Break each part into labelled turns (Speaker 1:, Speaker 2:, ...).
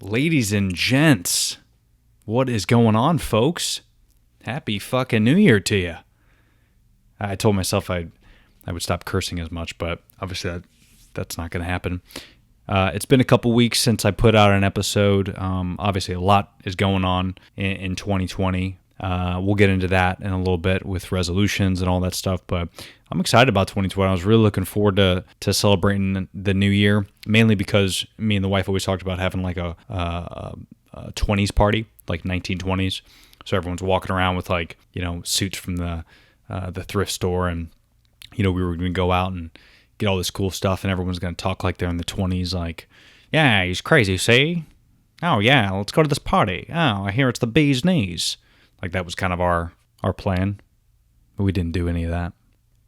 Speaker 1: Ladies and gents, what is going on, folks? Happy fucking New Year to you. I told myself I would stop cursing as much, but obviously that's not going to happen. It's been a couple weeks since I put out an episode. Obviously, a lot is going on in 2020. We'll get into that in a little bit with resolutions and all that stuff, but I'm excited about 2020. I was really looking forward to celebrating the new year, mainly because me and the wife always talked about having like a 20s party, like 1920s. So everyone's walking around with like, suits from the thrift store, and we were going to go out and get all this cool stuff, and everyone's going to talk like they're in the 20s, like, yeah, he's crazy, see? Oh, yeah, let's go to this party. Oh, I hear it's the bee's knees. Like, that was kind of our plan, but we didn't do any of that.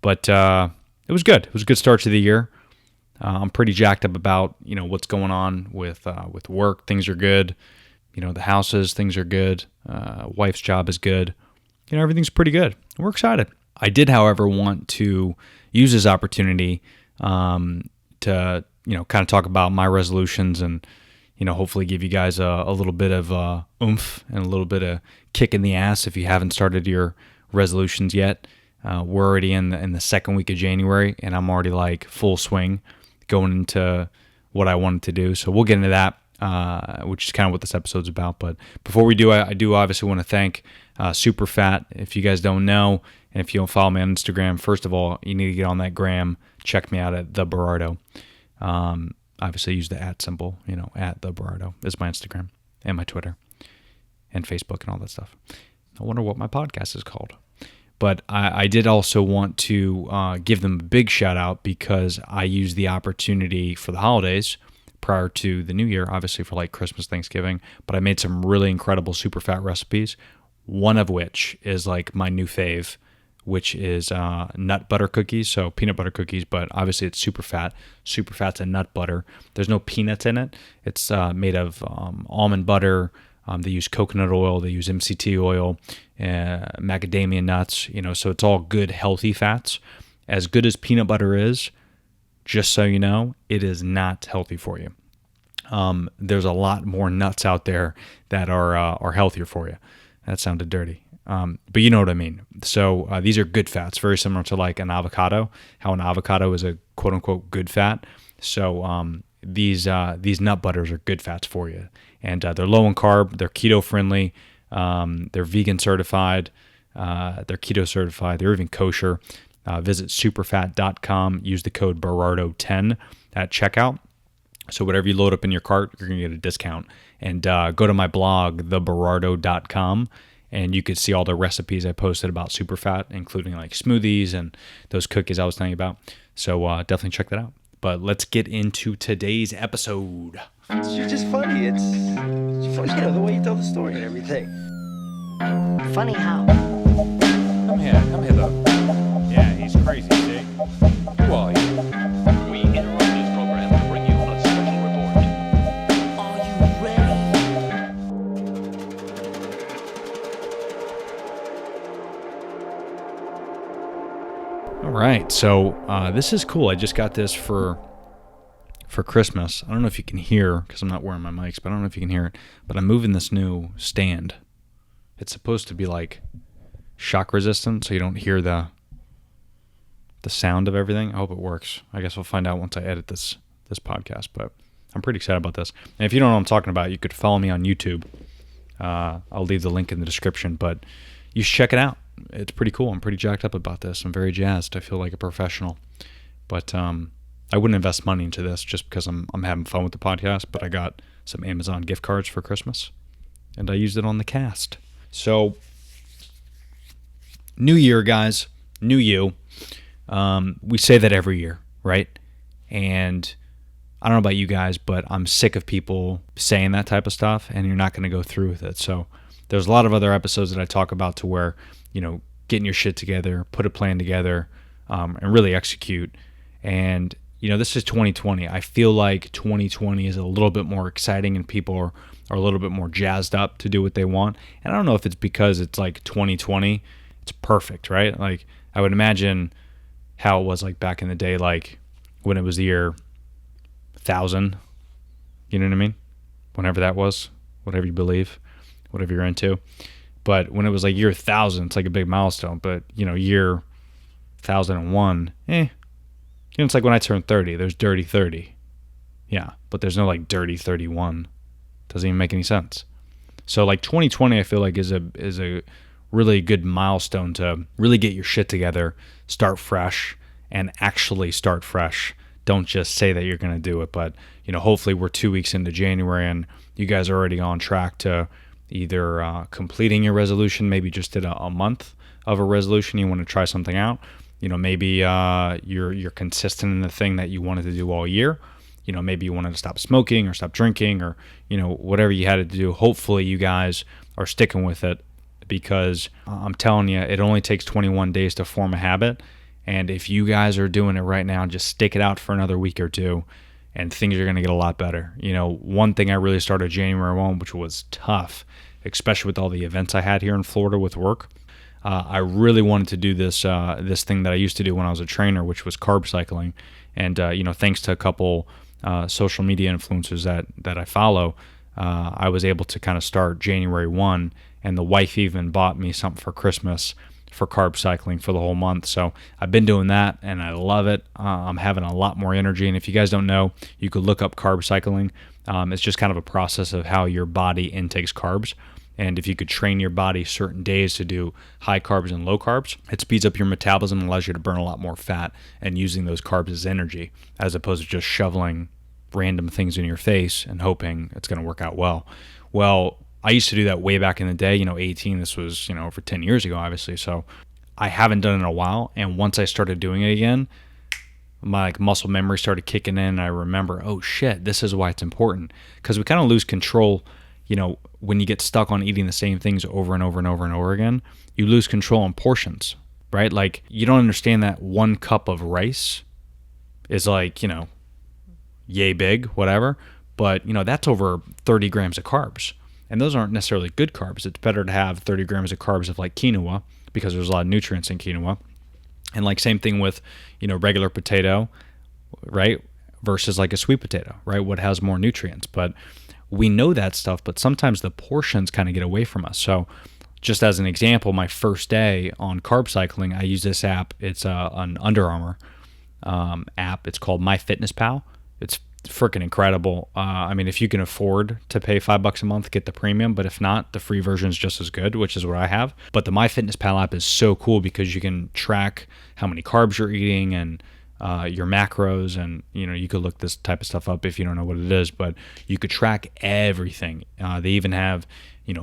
Speaker 1: But it was good. It was a good start to the year. I'm pretty jacked up about, what's going on with work. Things are good. The houses, things are good. Wife's job is good. Everything's pretty good. We're excited. I did, however, want to use this opportunity to, kind of talk about my resolutions and, hopefully give you guys a little bit of oomph and a little bit of kick in the ass if you haven't started your resolutions yet. We're already in the second week of January, and I'm already like full swing going into what I wanted to do. So we'll get into that, which is kind of what this episode's about. But before we do, I do obviously want to thank Superfat. If you guys don't know, and if you don't follow me on Instagram, first of all, you need to get on that gram. Check me out at The Berardo. Obviously, use the @ symbol, at The Berardo is my Instagram and my Twitter and Facebook and all that stuff. I wonder what my podcast is called. But I did also want to give them a big shout out because I used the opportunity for the holidays prior to the new year, obviously for like Christmas, Thanksgiving, but I made some really incredible super fat recipes, one of which is like my new fave, which is nut butter cookies, so peanut butter cookies, but obviously it's super fat. Super fat's a nut butter. There's no peanuts in it. It's made of almond butter. They use coconut oil, they use MCT oil, macadamia nuts, so it's all good, healthy fats. As good as peanut butter is, just so you know, it is not healthy for you. There's a lot more nuts out there that are healthier for you. That sounded dirty. But you know what I mean. So these are good fats, very similar to like an avocado, how an avocado is a quote unquote good fat. So these nut butters are good fats for you. And they're low in carb, they're keto friendly, they're vegan certified, they're keto certified, they're even kosher. Visit superfat.com, use the code Berardo10 at checkout. So whatever you load up in your cart, you're going to get a discount. And go to my blog, theberardo.com, and you could see all the recipes I posted about superfat, including like smoothies and those cookies I was telling you about. So definitely check that out. But let's get into today's episode.
Speaker 2: You're just funny. It's funny, the way you tell the story and everything.
Speaker 3: Funny how?
Speaker 1: Come here though. Yeah, he's crazy, see? Who are you?
Speaker 4: We interrupt this program to bring you a special report.
Speaker 3: Are you ready?
Speaker 1: All right, so this is cool. I just got this for Christmas. I don't know if you can hear, because I'm not wearing my mics, but I don't know if you can hear it, but I'm moving this new stand. It's supposed to be like shock resistant, so you don't hear the sound of everything. I hope it works. I guess we'll find out once I edit this podcast, but I'm pretty excited about this. And if you don't know what I'm talking about, you could follow me on YouTube. I'll leave the link in the description, but you should check it out. It's pretty cool. I'm pretty jacked up about this. I'm very jazzed. I feel like a professional. But I wouldn't invest money into this just because I'm having fun with the podcast, but I got some Amazon gift cards for Christmas, and I used it on the cast. So, new year, guys. New you. We say that every year, right? And I don't know about you guys, but I'm sick of people saying that type of stuff, and you're not going to go through with it. So there's a lot of other episodes that I talk about to where, getting your shit together, put a plan together, and really execute. And, this is 2020. I feel like 2020 is a little bit more exciting and people are a little bit more jazzed up to do what they want. And I don't know if it's because it's like 2020. It's perfect, right? Like, I would imagine how it was like back in the day, like when it was the year 1000. You know what I mean? whenever that was, whatever you believe, whatever you're into. But when it was like year 1,000, it's like a big milestone. But, year 1,001, it's like when I turned 30, there's dirty 30. Yeah, but there's no like dirty 31. Doesn't even make any sense. So like 2020, I feel like is a really good milestone to really get your shit together, start fresh, and actually start fresh. Don't just say that you're going to do it, but hopefully we're 2 weeks into January and you guys are already on track to either completing your resolution, maybe just did a month of a resolution, you want to try something out. Maybe you're consistent in the thing that you wanted to do all year. Maybe you wanted to stop smoking or stop drinking or, whatever you had to do. Hopefully you guys are sticking with it, because I'm telling you, it only takes 21 days to form a habit. And if you guys are doing it right now, just stick it out for another week or two and things are going to get a lot better. One thing I really started January 1, which was tough, especially with all the events I had here in Florida with work. I really wanted to do this thing that I used to do when I was a trainer, which was carb cycling. And, thanks to a couple social media influencers that I follow, I was able to kind of start January 1, and the wife even bought me something for Christmas for carb cycling for the whole month. So I've been doing that and I love it. I'm having a lot more energy. And if you guys don't know, you could look up carb cycling. It's just kind of a process of how your body intakes carbs. And if you could train your body certain days to do high carbs and low carbs, it speeds up your metabolism and allows you to burn a lot more fat and using those carbs as energy, as opposed to just shoveling random things in your face and hoping it's going to work out well. Well, I used to do that way back in the day, 18, this was, over 10 years ago, obviously. So I haven't done it in a while. And once I started doing it again, my muscle memory started kicking in. And I remember, oh shit, this is why it's important. Because we kind of lose control, when you get stuck on eating the same things over and over and over and over again, you lose control on portions, right? Like you don't understand that 1 cup of rice is like, yay big, whatever. But, that's over 30 grams of carbs. And those aren't necessarily good carbs. It's better to have 30 grams of carbs of like quinoa, because there's a lot of nutrients in quinoa. And like same thing with, regular potato, right? Versus like a sweet potato, right? What has more nutrients? But we know that stuff, but sometimes the portions kind of get away from us. So just as an example, my first day on carb cycling, I use this app. It's an Under Armour app. It's called MyFitnessPal. It's freaking incredible. If you can afford to pay $5 a month, get the premium, but if not, the free version is just as good, which is what I have. But the MyFitnessPal app is so cool because you can track how many carbs you're eating and your macros, and you could look this type of stuff up if you don't know what it is, but you could track everything. They even have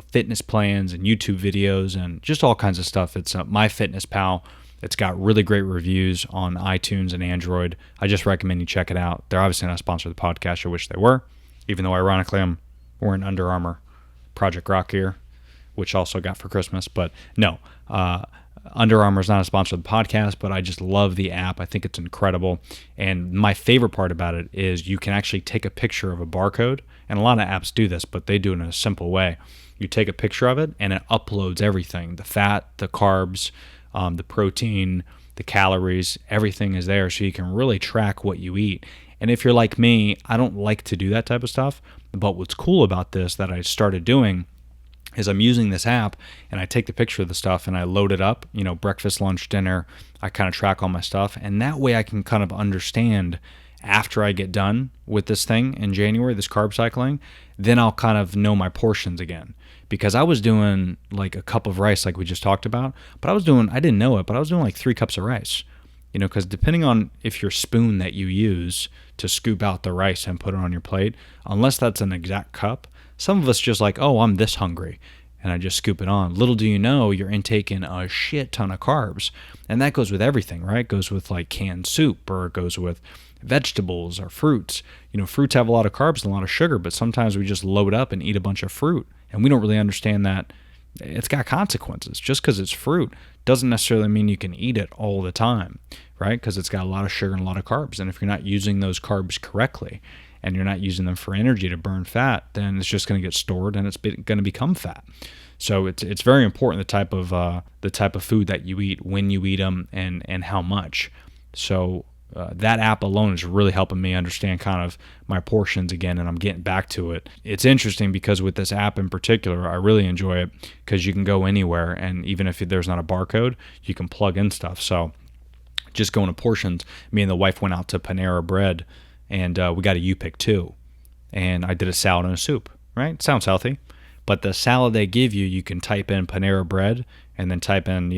Speaker 1: fitness plans and YouTube videos and just all kinds of stuff. It's MyFitnessPal. It's got really great reviews on iTunes and Android. I just recommend you check it out. They're obviously not a sponsor of the podcast. I wish they were, even though ironically I'm wearing Under Armour Project Rock gear, which also got for Christmas. But no, Under Armour is not a sponsor of the podcast, but I just love the app. I think it's incredible. And my favorite part about it is you can actually take a picture of a barcode. And a lot of apps do this, but they do it in a simple way. You take a picture of it and it uploads everything, the fat, the carbs, the protein, the calories, everything is there, so you can really track what you eat. And if you're like me, I don't like to do that type of stuff, but what's cool about this that I started doing is I'm using this app and I take the picture of the stuff and I load it up, breakfast, lunch, dinner, I kind of track all my stuff, and that way I can kind of understand after I get done with this thing in January, this carb cycling, then I'll kind of know my portions again. Because I was doing like a cup of rice like we just talked about, but I didn't know it, but I was doing like 3 cups of rice. Because depending on if your spoon that you use to scoop out the rice and put it on your plate, unless that's an exact cup, some of us just like, oh, I'm this hungry, and I just scoop it on. Little do you know, you're intaking a shit ton of carbs. And that goes with everything, right? It goes with like canned soup, or it goes with vegetables or fruits. Fruits have a lot of carbs and a lot of sugar, but sometimes we just load up and eat a bunch of fruit. And we don't really understand that it's got consequences. Just because it's fruit doesn't necessarily mean you can eat it all the time, right? Because it's got a lot of sugar and a lot of carbs. And if you're not using those carbs correctly and you're not using them for energy to burn fat, then it's just going to get stored and it's going to become fat. So it's very important the type of food that you eat, when you eat them, and how much. So that app alone is really helping me understand kind of my portions again, and I'm getting back to it. It's interesting because with this app in particular, I really enjoy it because you can go anywhere, and even if there's not a barcode, you can plug in stuff. So just going to portions, me and the wife went out to Panera Bread, and we got a U-Pick too, and I did a salad and a soup, right? Sounds healthy. But the salad they give you, you can type in Panera Bread and then type in,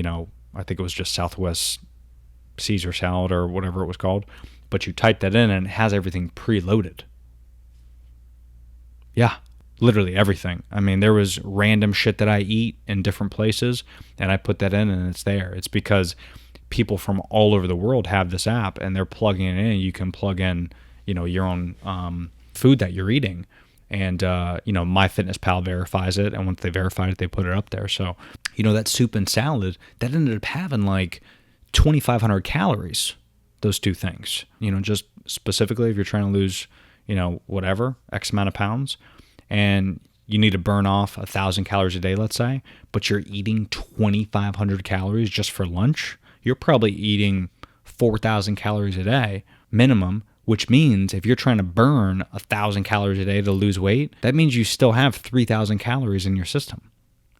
Speaker 1: I think it was just Southwest Caesar salad or whatever it was called. But you type that in and it has everything preloaded. Yeah, literally everything. I mean, there was random shit that I eat in different places, and I put that in and it's there. It's because people from all over the world have this app and they're plugging it in. You can plug in, your own food that you're eating. And, MyFitnessPal verifies it. And once they verify it, they put it up there. So, that soup and salad, that ended up having like 2,500 calories, those two things. Just specifically if you're trying to lose, whatever, X amount of pounds. And you need to burn off 1,000 calories a day, let's say, but you're eating 2,500 calories just for lunch. You're probably eating 4,000 calories a day minimum, which means if you're trying to burn 1,000 calories a day to lose weight, that means you still have 3,000 calories in your system.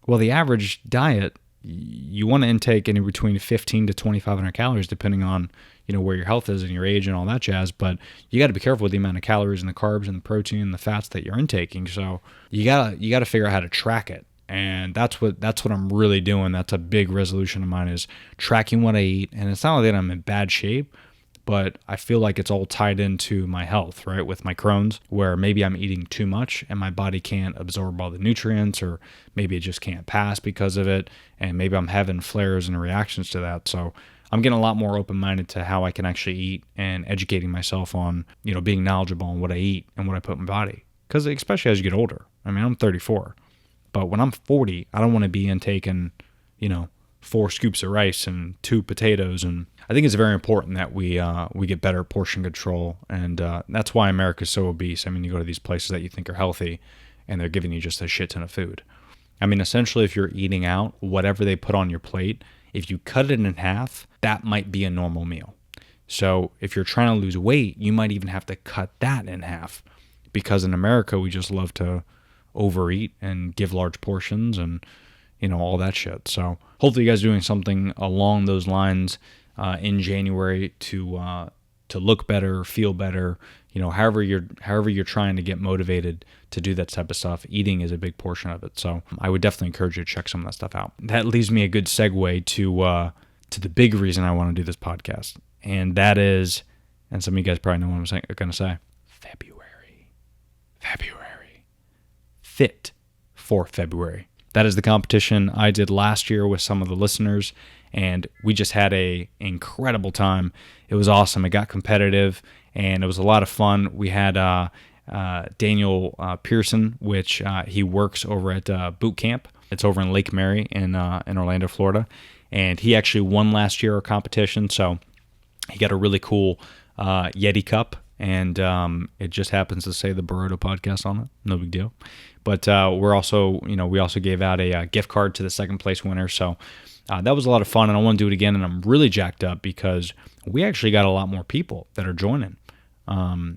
Speaker 1: Well, the average diet, you want to intake anywhere between 15 to 2,500 calories, depending on, where your health is and your age and all that jazz. But you got to be careful with the amount of calories and the carbs and the protein and the fats that you're intaking. So you gotta figure out how to track it. And that's what I'm really doing. That's a big resolution of mine, is tracking what I eat. And it's not like that I'm in bad shape, but I feel like it's all tied into my health, right? With my Crohn's, where maybe I'm eating too much and my body can't absorb all the nutrients, or maybe it just can't pass because of it. And maybe I'm having flares and reactions to that. So I'm getting a lot more open-minded to how I can actually eat and educating myself on, being knowledgeable on what I eat and what I put in my body. Because especially as you get older, I mean, I'm 34, but when I'm 40, I don't want to be intaking, 4 scoops of rice and 2 potatoes. And I think it's very important that we get better portion control, and that's why America's so obese. I mean, you go to these places that you think are healthy, and they're giving you just a shit ton of food. I mean, essentially, if you're eating out, whatever they put on your plate, if you cut it in half, that might be a normal meal. So if you're trying to lose weight, you might even have to cut that in half, because in America, we just love to overeat and give large portions and, all that shit. So hopefully you guys are doing something along those lines in January to look better, feel better, however you're trying to get motivated to do that type of stuff. Eating is a big portion of it. So I would definitely encourage you to check some of that stuff out. That leaves me a good segue to the big reason I want to do this podcast. And that is, and some of you guys probably know what I'm going to say, February. Fit for February. That is the competition I did last year with some of the listeners, and we just had a incredible time. It was awesome. It got competitive, and it was a lot of fun. We had Daniel Pearson, which he works over at Boot Camp. It's over in Lake Mary in Orlando, Florida, and he actually won last year our competition. So he got a really cool Yeti cup, and it just happens to say the Burrito Podcast on it. No big deal. But we also gave out a gift card to the second place winner. So that was a lot of fun, and I want to do it again. And I'm really jacked up because we actually got a lot more people that are joining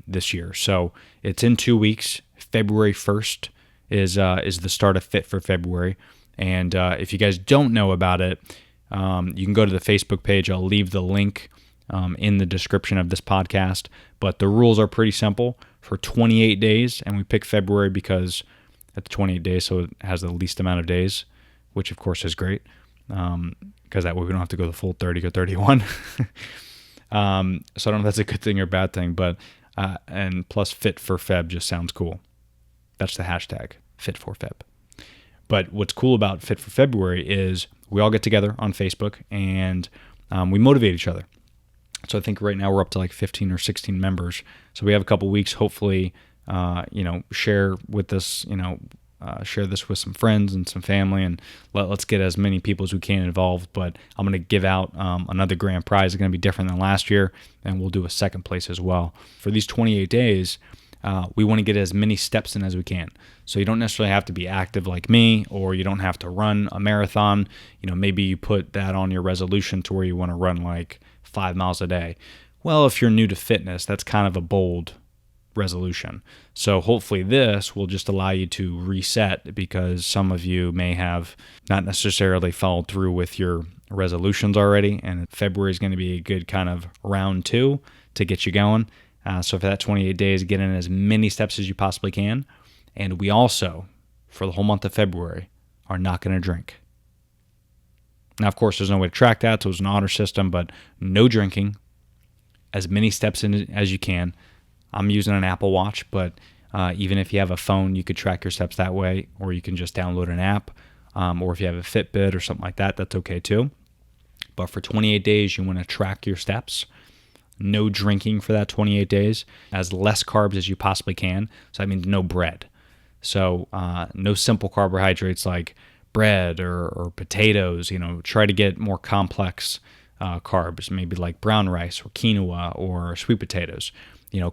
Speaker 1: this year. So it's in 2 weeks. February 1st is the start of Fit for February. And if you guys don't know about it, you can go to the Facebook page. I'll leave the link in the description of this podcast. But the rules are pretty simple. For 28 days, and we pick February because it's 28 days, so it has the least amount of days, which of course is great, because that way we don't have to go the full 30 or 31. So I don't know if that's a good thing or a bad thing, but and plus Fit for Feb just sounds cool. That's the hashtag, Fit for Feb. But what's cool about Fit for February is we all get together on Facebook and we motivate each other. So I think right now we're up to like 15 or 16 members. So we have a couple weeks, hopefully, share with this, share this with some friends and some family, and let's get as many people as we can involved. But I'm going to give out another grand prize. It's going to be different than last year, and we'll do a second place as well. For these 28 days, we want to get as many steps in as we can. So you don't necessarily have to be active like me, or you don't have to run a marathon. Maybe you put that on your resolution to where you want to run like 5 miles a day. Well, if you're new to fitness, that's kind of a bold resolution. So hopefully this will just allow you to reset, because some of you may have not necessarily followed through with your resolutions already, and February is going to be a good kind of round 2 to get you going. So for that 28 days, get in as many steps as you possibly can. And we also, for the whole month of February, are not going to drink. Now, of course, there's no way to track that, so it's an honor system, but no drinking, as many steps in as you can. I'm using an Apple Watch, but even if you have a phone, you could track your steps that way, or you can just download an app, or if you have a Fitbit or something like that, that's okay too. But for 28 days, you want to track your steps. No drinking for that 28 days, as less carbs as you possibly can. So that means no bread. So no simple carbohydrates like bread or potatoes. Try to get more complex carbs, maybe like brown rice or quinoa or sweet potatoes.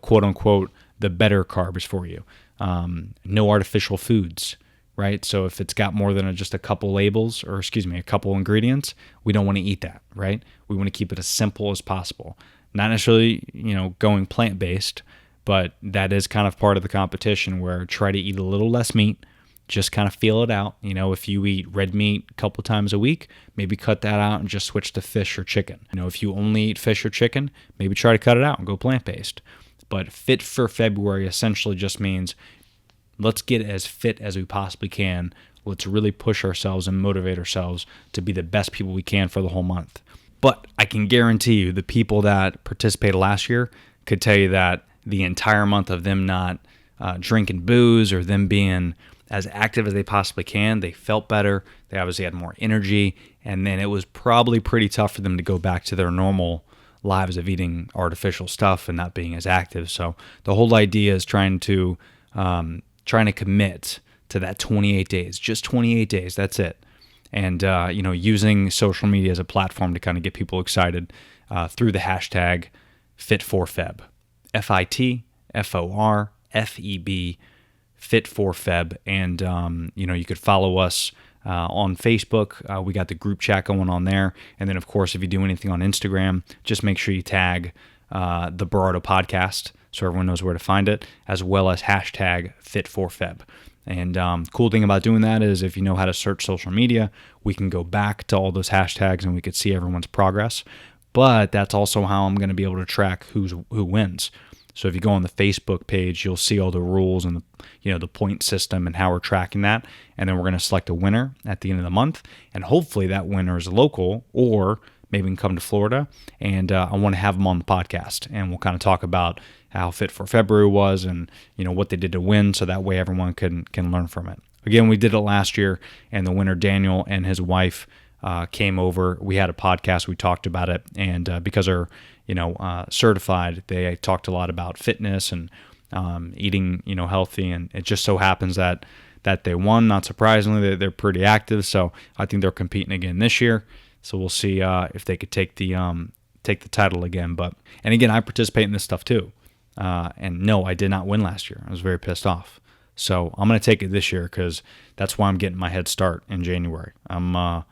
Speaker 1: Quote unquote, the better carbs for you. No artificial foods, right? So if it's got more than just a couple labels, or a couple ingredients, we don't want to eat that, right? We want to keep it as simple as possible. Not necessarily, going plant-based, but that is kind of part of the competition, where try to eat a little less meat, just kind of feel it out. If you eat red meat a couple times a week, maybe cut that out and just switch to fish or chicken. If you only eat fish or chicken, maybe try to cut it out and go plant-based. But Fit for February essentially just means let's get as fit as we possibly can. Let's really push ourselves and motivate ourselves to be the best people we can for the whole month. But I can guarantee you the people that participated last year could tell you that the entire month of them not drinking booze or them being as active as they possibly can, they felt better. They obviously had more energy. And then it was probably pretty tough for them to go back to their normal lives of eating artificial stuff and not being as active. So the whole idea is trying to commit to that 28 days, just 28 days. That's it. And, using social media as a platform to kind of get people excited through the hashtag Fit4Feb, FITFORFEB, Fit4Feb. And, you could follow us on Facebook. We got the group chat going on there. And then, of course, if you do anything on Instagram, just make sure you tag the Berardo Podcast so everyone knows where to find it, as well as hashtag Fit4Feb. And cool thing about doing that is if you know how to search social media, we can go back to all those hashtags and we could see everyone's progress. But that's also how I'm going to be able to track who wins. So if you go on the Facebook page, you'll see all the rules and the point system and how we're tracking that. And then we're going to select a winner at the end of the month. And hopefully that winner is local, or maybe can come to Florida. And I want to have them on the podcast. And we'll kind of talk about how Fit for February was and what they did to win, so that way everyone can learn from it. Again, we did it last year, and the winner, Daniel, and his wife came over. We had a podcast. We talked about it. And because they're certified, they talked a lot about fitness and eating healthy, and it just so happens that they won. Not surprisingly, they're pretty active, so I think they're competing again this year. So we'll see if they could take the title again. And again, I participate in this stuff too, and no, I did not win last year. I was very pissed off, so I'm going to take it this year, because that's why I'm getting my head start in January. I'm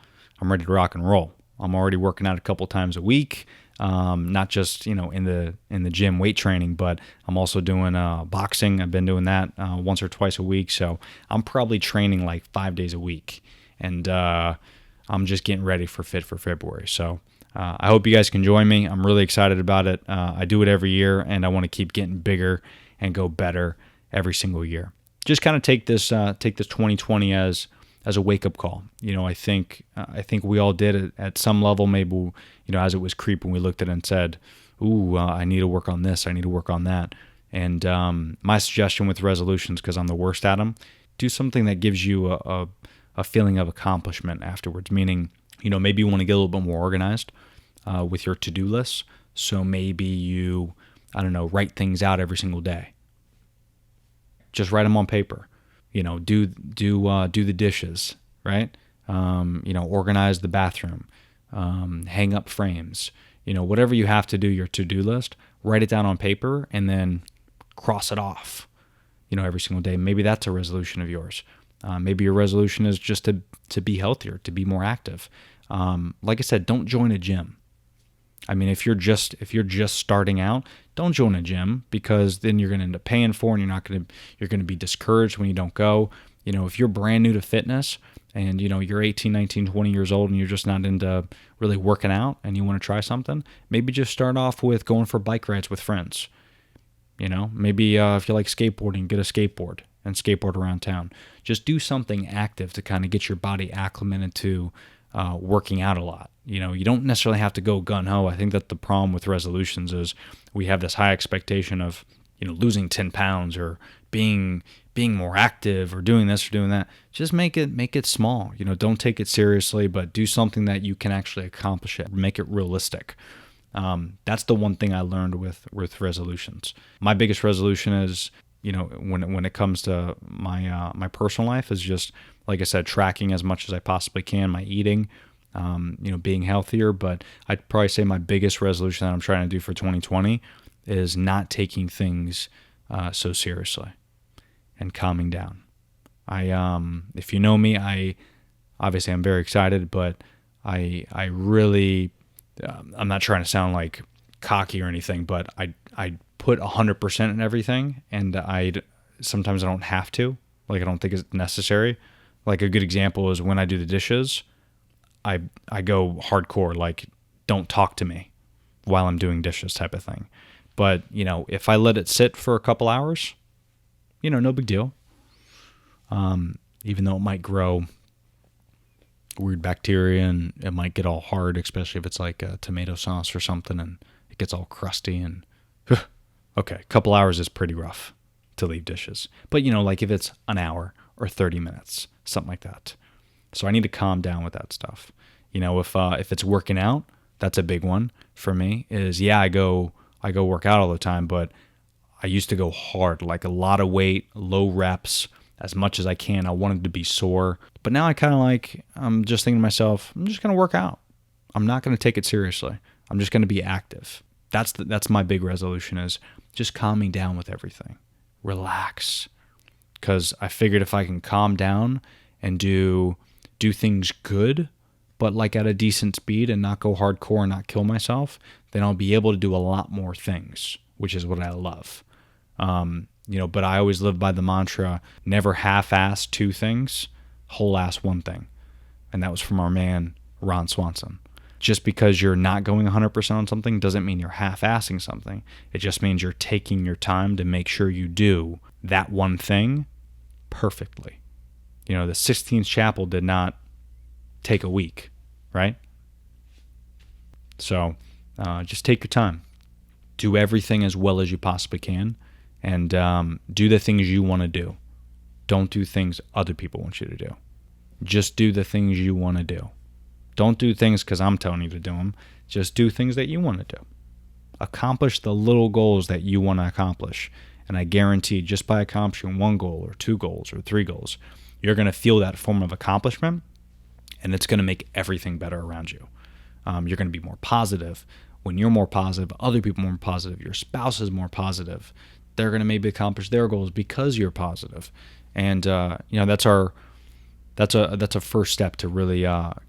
Speaker 1: ready to rock and roll. I'm already working out a couple times a week. Not just in the gym weight training, but I'm also doing boxing. I've been doing that once or twice a week, so I'm probably training like 5 days a week, and I'm just getting ready for Fit for February. So I hope you guys can join me. I'm really excited about it. I do it every year, and I want to keep getting bigger and go better every single year. Just kind of take this 2020 as a wake-up call. I think we all did it at some level. Maybe as it was creeping, we looked at it and said, "Ooh, I need to work on this. I need to work on that." And my suggestion with resolutions, because I'm the worst at them, do something that gives you a feeling of accomplishment afterwards. Meaning, maybe you want to get a little bit more organized with your to-do lists. So maybe you, write things out every single day. Just write them on paper. Do the dishes, right? Organize the bathroom, hang up frames, whatever you have to do, your to-do list, write it down on paper and then cross it off, every single day. Maybe that's a resolution of yours. Maybe your resolution is just to be healthier, to be more active. Like I said, don't join a gym. I mean, if you're just starting out, don't join a gym, because then you're going to end up paying for it, and you're going to be discouraged when you don't go. You know, if you're brand new to fitness and, you know, you're 18, 19, 20 years old and you're just not into really working out and you want to try something, maybe just start off with going for bike rides with friends. You know, maybe if you like skateboarding, get a skateboard and skateboard around town. Just do something active to kind of get your body acclimated to working out a lot. You know, you don't necessarily have to go gun-ho. I think that the problem with resolutions is we have this high expectation of, you know, losing 10 pounds or being more active or doing this or doing that. Just make it small. You know, don't take it seriously, but do something that you can actually accomplish it. Make it realistic. That's the one thing I learned with resolutions. My biggest resolution is, you know, when it comes to my personal life, is just, like I said, tracking as much as I possibly can, my eating, you know, being healthier. But I'd probably say my biggest resolution that I'm trying to do for 2020 is not taking things so seriously and calming down. If you know me, I'm very excited, but I really, I'm not trying to sound like cocky or anything, but I put 100% in everything, and sometimes I don't have to. Like, I don't think it's necessary. Like, a good example is when I do the dishes, I go hardcore, like, don't talk to me while I'm doing dishes type of thing. But, you know, if I let it sit for a couple hours, you know, no big deal. Even though it might grow weird bacteria and it might get all hard, especially if it's like a tomato sauce or something and it gets all crusty and okay, a couple hours is pretty rough to leave dishes. But, you know, like if it's an hour or 30 minutes, something like that. So I need to calm down with that stuff. You know, if it's working out, that's a big one for me. Is, yeah, I go work out all the time, but I used to go hard, like a lot of weight, low reps, as much as I can. I wanted to be sore. But now I'm just thinking to myself, I'm just going to work out. I'm not going to take it seriously. I'm just going to be active. That's my big resolution, is just calming down with everything. Relax. Because I figured if I can calm down and do things good, but like at a decent speed and not go hardcore and not kill myself, then I'll be able to do a lot more things, which is what I love. You know, but I always live by the mantra, never half-ass two things, whole-ass one thing. And that was from our man, Ron Swanson. Just because you're not going 100% on something doesn't mean you're half-assing something. It just means you're taking your time to make sure you do that one thing perfectly. You know, the Sistine Chapel did not take a week, right? So just take your time. Do everything as well as you possibly can, and do the things you want to do. Don't do things other people want you to do. Just do the things you want to do. Don't do things because I'm telling you to do them. Just do things that you want to do. Accomplish the little goals that you want to accomplish. And I guarantee, just by accomplishing one goal or two goals or three goals, you're going to feel that form of accomplishment, and it's going to make everything better around you. You're going to be more positive. When you're more positive, other people are more positive. Your spouse is more positive. They're going to maybe accomplish their goals because you're positive. And you know, that's a first step to really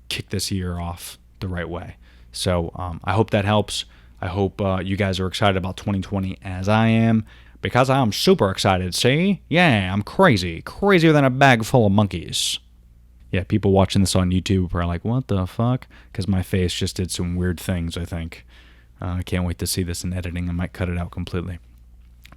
Speaker 1: kick this year off the right way. So I hope that helps. I hope you guys are excited about 2020 as I am, because I'm super excited. See? Yeah, I'm crazy. Crazier than a bag full of monkeys. Yeah, people watching this on YouTube are like, what the fuck? Because my face just did some weird things, I think. I can't wait to see this in editing. I might cut it out completely.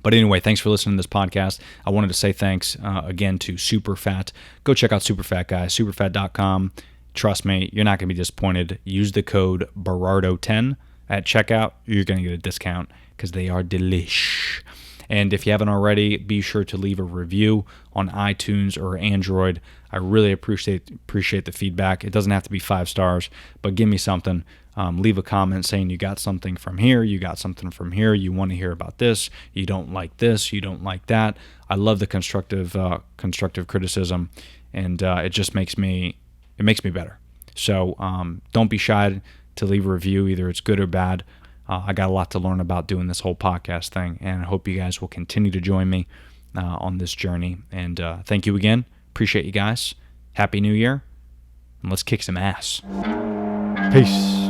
Speaker 1: But anyway, thanks for listening to this podcast. I wanted to say thanks again to Superfat. Go check out Superfat, guys. Superfat.com. Trust me, you're not going to be disappointed. Use the code Berardo10 at checkout. You're going to get a discount because they are delish. And if you haven't already, be sure to leave a review on iTunes or Android. I really appreciate the feedback. It doesn't have to be 5 stars, but give me something. Leave a comment saying you got something from here, you got something from here, you want to hear about this, you don't like this, you don't like that. I love the constructive criticism, and it just makes me better. So don't be shy to leave a review, either it's good or bad. I got a lot to learn about doing this whole podcast thing, and I hope you guys will continue to join me on this journey. And thank you again. Appreciate you guys. Happy New Year, and let's kick some ass. Peace.